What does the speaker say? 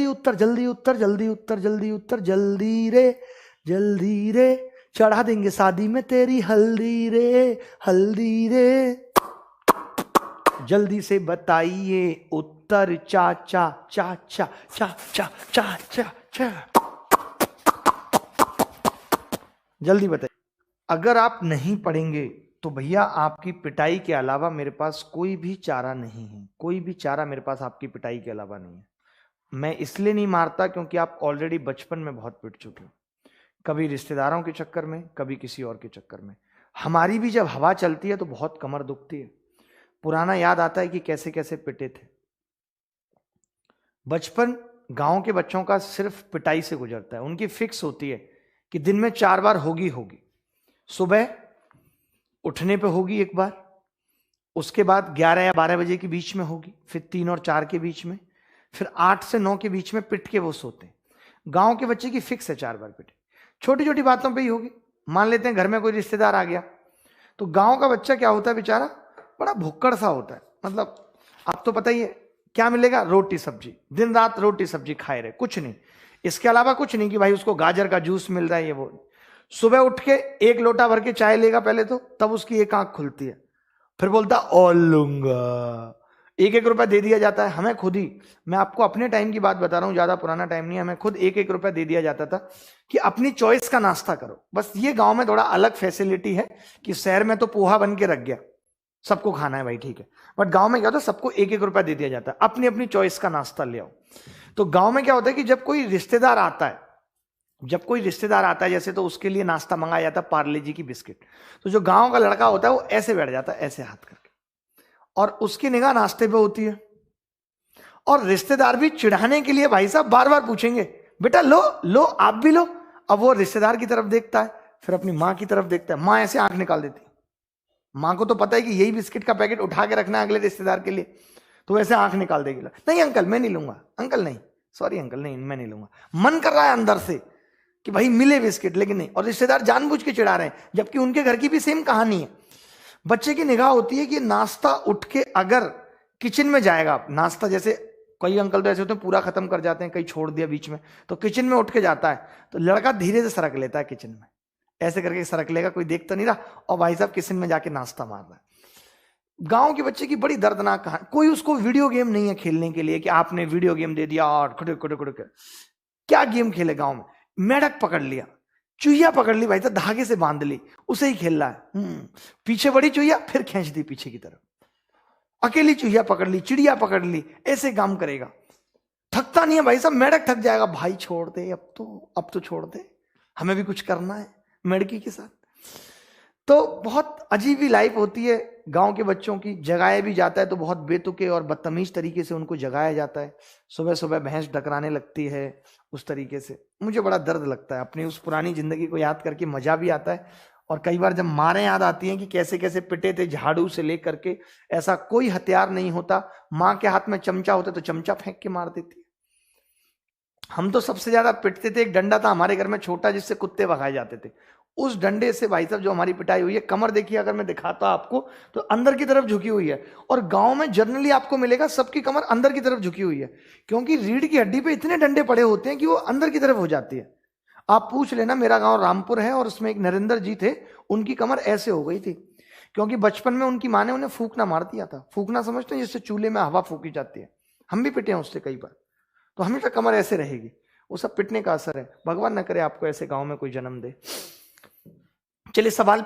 उत्तर, जल्दी उत्तर, जल्दी उत्तर, जल्दी उत्तर, जल्दी रे चढ़ा देंगे शादी में तेरी हल्दी रे। जल्दी से बताइए उत्तर, चाचा चाचा चाचा चाचा चा। जल्दी बताइए। अगर आप नहीं पढ़ेंगे तो भैया आपकी पिटाई के अलावा मेरे पास कोई भी चारा नहीं है, कोई भी चारा मेरे पास आपकी पिटाई के अलावा नहीं है। मैं इसलिए नहीं मारता क्योंकि आप ऑलरेडी बचपन में बहुत पिट चुके हो, कभी रिश्तेदारों के चक्कर में, कभी किसी और के चक्कर में। हमारी भी जब हवा चलती है तो बहुत कमर दुखती है। पुराना याद आता है कि कैसे कैसे पिटे थे। बचपन गांव के बच्चों का सिर्फ पिटाई से गुजरता है। उनकी फिक्स होती है कि दिन में 4 बार होगी। सुबह उठने पे होगी एक बार, उसके बाद 11 या 12 बजे के बीच में होगी, फिर 3 और 4 के बीच में, फिर 8 से 9 के बीच में पिट के वो सोते हैं। गांव के बच्चे की फिक्स है 4 बार पिटे। छोटी छोटी बातों पे ही होगी। मान लेते हैं घर में कोई रिश्तेदार आ गया, तो गांव का बच्चा क्या होता है बेचारा, बड़ा भुक्कड़ सा होता है। मतलब आप तो पता ही है क्या मिलेगा, रोटी सब्जी, दिन रात रोटी सब्जी खाए रहे, कुछ नहीं, इसके अलावा कुछ नहीं कि भाई उसको गाजर का जूस मिल रहा है ये वो। सुबह उठ के 1 लोटा भर के चाय लेगा पहले तो, तब उसकी एक आंख खुलती है, फिर बोलता और लूंगा। 1-1 रुपया दे दिया जाता है हमें खुद ही। मैं आपको अपने टाइम की बात बता रहा हूं, ज्यादा पुराना टाइम नहीं है। हमें खुद 1-1 रुपया दे दिया जाता था कि अपनी चॉइस का नाश्ता करो। बस ये गांव में थोड़ा अलग फैसिलिटी है कि शहर में तो पोहा बन के रख गया, सबको खाना है भाई ठीक है, बट गांव में क्या होता है, सबको 1-1 रुपया दे दिया जाता है, अपनी अपनी चॉइस का नाश्ता ले आओ। तो गांव में क्या होता है कि जब कोई रिश्तेदार आता है, जैसे तो उसके लिए नाश्ता मंगाया जाता है पार्ले जी की बिस्किट। तो जो गांव का लड़का होता है वो ऐसे बैठ जाता है, ऐसे हाथ करके, और उसकी निगाह नाश्ते पे होती है। और रिश्तेदार भी चिढ़ाने के लिए भाई साहब बार बार पूछेंगे, बेटा लो लो आप भी लो। अब वो रिश्तेदार की तरफ देखता है, फिर अपनी माँ की तरफ देखता है, माँ ऐसे आंख निकाल देती है। माँ को तो पता है कि यही बिस्किट का पैकेट उठा के रखना है अगले रिश्तेदार के लिए, तो वैसे आंख निकाल देगी, नहीं अंकल मैं नहीं लूंगा, अंकल नहीं, सॉरी अंकल नहीं मैं नहीं लूंगा। मन कर रहा है अंदर से कि भाई मिले बिस्किट, लेकिन नहीं। और रिश्तेदार जानबूझ के चिढ़ा रहे हैं, जबकि उनके घर की भी सेम कहानी है। बच्चे की निगाह होती है कि नाश्ता उठ के अगर किचन में जाएगा, नाश्ता जैसे कई अंकल तो ऐसे होते हैं पूरा खत्म कर जाते हैं, कई छोड़ दिया बीच में, तो किचन में उठ के जाता है, तो लड़का धीरे से सरक लेता है किचन में, ऐसे करके सरक लेगा, कोई देख तो नहीं रहा, और भाई साहब किचन में जाके नाश्ता मार रहा है। गांव के बच्चे की बड़ी दर्दनाक कहानी। कोई उसको वीडियो गेम नहीं है खेलने के लिए कि आपने वीडियो गेम दे दिया और खुड़ क्या गेम खेले गांव में। मेढक पकड़ लिया, चुहिया पकड़ ली भाई साहब, धागे से बांध ली, उसे ही खेल रहा है। पीछे बड़ी चुहिया, फिर खींच दी पीछे की तरफ, अकेली चुहिया पकड़ ली, चिड़िया पकड़ ली, ऐसे काम करेगा। थकता नहीं है भाई साहब, मेढक थक जाएगा, भाई छोड़ दे अब तो छोड़ दे, हमें भी कुछ करना है मेढकी के साथ। तो बहुत अजीब ही लाइफ होती है गांव के बच्चों की। जगाया भी जाता है तो बहुत बेतुके और बदतमीज तरीके से उनको जगाया जाता है। सुबह सुबह भैंस डकराने लगती है उस तरीके से। मुझे बड़ा दर्द लगता है, अपनी उस पुरानी जिंदगी को याद करके मजा भी आता है, और कई बार जब मारें याद आती हैं कि कैसे कैसे पिटे थे, झाड़ू से लेकर के। ऐसा कोई हथियार नहीं होता, माँ के हाथ में चमचा होता तो चमचा फेंक के मार देती। हम तो सबसे ज्यादा पिटते थे, एक डंडा था हमारे घर में छोटा जिससे कुत्ते भगाए जाते थे, उस डंडे से भाई साहब जो हमारी पिटाई हुई है। कमर देखिए, अगर मैं दिखाता आपको तो अंदर की तरफ झुकी हुई है, और गांव में जनरली आपको मिलेगा सबकी कमर अंदर की तरफ झुकी हुई है, क्योंकि रीढ़ की हड्डी पे इतने डंडे पड़े होते हैं कि वो अंदर की तरफ हो जाती है। आप पूछ लेना, मेरा गांव रामपुर है और उसमें एक नरेंद्र जी थे, उनकी कमर ऐसे हो गई थी, क्योंकि बचपन में उनकी माँ ने उन्हें फूकना मार दिया था। फूकना समझते हैं, जिससे चूल्हे में हवा फूकी जाती है, हम भी पिटे हैं उससे कई बार, तो हमेशा कमर ऐसे रहेगी। वो सब पिटने का असर है। भगवान न करे आपको ऐसे गांव में कोई जन्म दे। चलिए सवाल पे